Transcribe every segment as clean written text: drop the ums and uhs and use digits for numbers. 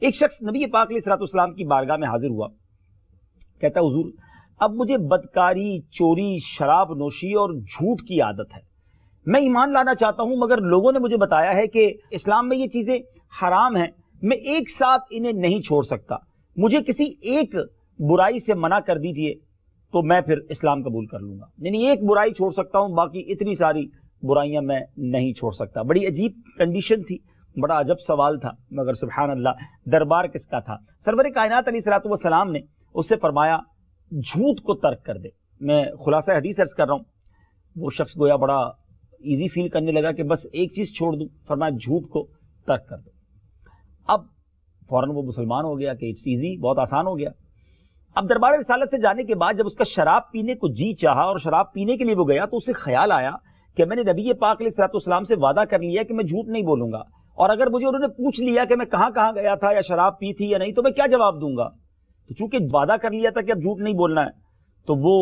ایک شخص نبی پاک علیہ الصلوۃ والسلام کی بارگاہ میں حاضر ہوا، کہتا ہے حضور اب مجھے بدکاری، چوری، شراب نوشی اور جھوٹ کی عادت ہے، میں ایمان لانا چاہتا ہوں مگر لوگوں نے مجھے بتایا ہے کہ اسلام میں یہ چیزیں حرام ہیں، میں ایک ساتھ انہیں نہیں چھوڑ سکتا، مجھے کسی ایک برائی سے منع کر دیجئے تو میں پھر اسلام قبول کر لوں گا، یعنی ایک برائی چھوڑ سکتا ہوں، باقی اتنی ساری برائیاں میں نہیں چھوڑ سکتا۔ بڑی عجیب کنڈیشن تھی، بڑا عجب سوال تھا، مگر سبحان اللہ دربار کس کا تھا؟ سرور کائنات علیہ الصلوۃ والسلام نے اس سے فرمایا جھوٹ کو ترک کر دے۔ میں خلاصہ حدیث عرض کر رہا ہوں، وہ شخص گویا بڑا ایزی فیل کرنے لگا کہ بس ایک چیز چھوڑ دوں، فرمایا جھوٹ کو ترک کر دو۔ اب فوراً وہ مسلمان ہو گیا کہ اٹس ایزی، بہت آسان ہو گیا۔ اب دربار رسالت سے جانے کے بعد جب اس کا شراب پینے کو جی چاہا اور شراب پینے کے لیے وہ گیا تو اسے خیال آیا کہ میں نے نبی پاک علیہ الصلوۃ والسلام سے وعدہ کر لیا کہ میں جھوٹ نہیں بولوں گا، اور اگر مجھے انہوں نے پوچھ لیا کہ میں کہاں کہاں گیا تھا یا شراب پی تھی یا نہیں تو میں کیا جواب دوں گا؟ تو چونکہ وعدہ کر لیا تھا کہ اب جھوٹ نہیں بولنا ہے، تو وہ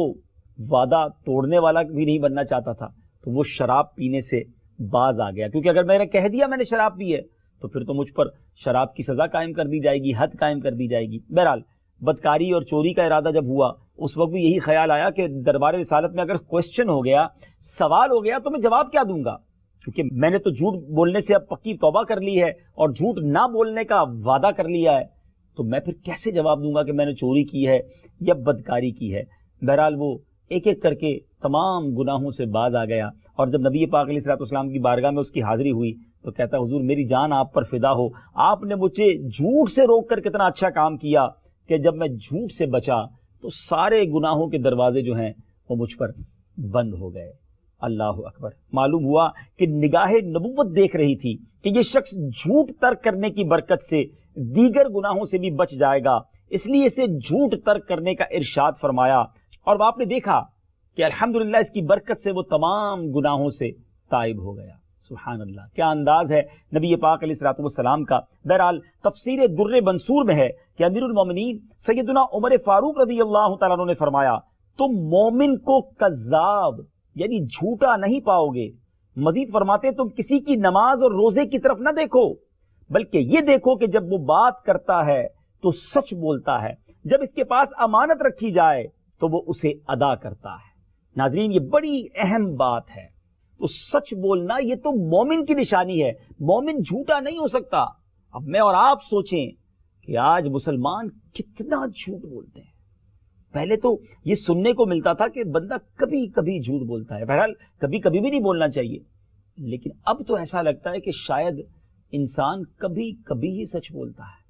وعدہ توڑنے والا بھی نہیں بننا چاہتا تھا، تو وہ شراب پینے سے باز آ گیا، کیونکہ اگر میں نے کہہ دیا میں نے شراب پی ہے تو پھر تو مجھ پر شراب کی سزا قائم کر دی جائے گی، حد قائم کر دی جائے گی۔ بہرحال بدکاری اور چوری کا ارادہ جب ہوا اس وقت بھی یہی خیال آیا کہ دربار رسالت میں اگر کوسچن ہو گیا، سوال ہو گیا تو میں جواب کیا دوں گا، کیونکہ میں نے تو جھوٹ بولنے سے اب پکی توبہ کر لی ہے اور جھوٹ نہ بولنے کا وعدہ کر لیا ہے، تو میں پھر کیسے جواب دوں گا کہ میں نے چوری کی ہے یا بدکاری کی ہے۔ بہرحال وہ ایک ایک کر کے تمام گناہوں سے باز آ گیا، اور جب نبی پاک علیہ الصلوۃ والسلام کی بارگاہ میں اس کی حاضری ہوئی تو کہتا ہے حضور میری جان آپ پر فدا ہو، آپ نے مجھے جھوٹ سے روک کر کتنا اچھا کام کیا کہ جب میں جھوٹ سے بچا تو سارے گناہوں کے دروازے جو ہیں وہ مجھ پر بند ہو گئے۔ اللہ اکبر۔ معلوم ہوا کہ نگاہ نبوت دیکھ رہی تھی کہ یہ شخص جھوٹ ترک کرنے کی برکت سے دیگر گناہوں سے بھی بچ جائے گا، اس لیے اسے جھوٹ ترک کرنے کا ارشاد فرمایا، اور آپ نے دیکھا کہ الحمدللہ اس کی برکت سے وہ تمام گناہوں سے تائب ہو گیا۔ سبحان اللہ، کیا انداز ہے نبی پاک علیہ الصلوۃ والسلام کا۔ بہرحال تفسیر در منصور میں ہے کہ امیر المومنین سیدنا عمر فاروق رضی اللہ تعالیٰ عنہ نے فرمایا تم مومن کو کذاب یعنی جھوٹا نہیں پاؤ گے۔ مزید فرماتے تم کسی کی نماز اور روزے کی طرف نہ دیکھو، بلکہ یہ دیکھو کہ جب وہ بات کرتا ہے تو سچ بولتا ہے، جب اس کے پاس امانت رکھی جائے تو وہ اسے ادا کرتا ہے۔ ناظرین، یہ بڑی اہم بات ہے، تو سچ بولنا یہ تو مومن کی نشانی ہے، مومن جھوٹا نہیں ہو سکتا۔ اب میں اور آپ سوچیں کہ آج مسلمان کتنا جھوٹ بولتے ہیں۔ پہلے تو یہ سننے کو ملتا تھا کہ بندہ کبھی کبھی جھوٹ بولتا ہے، بہرحال کبھی کبھی بھی نہیں بولنا چاہیے، لیکن اب تو ایسا لگتا ہے کہ شاید انسان کبھی کبھی ہی سچ بولتا ہے۔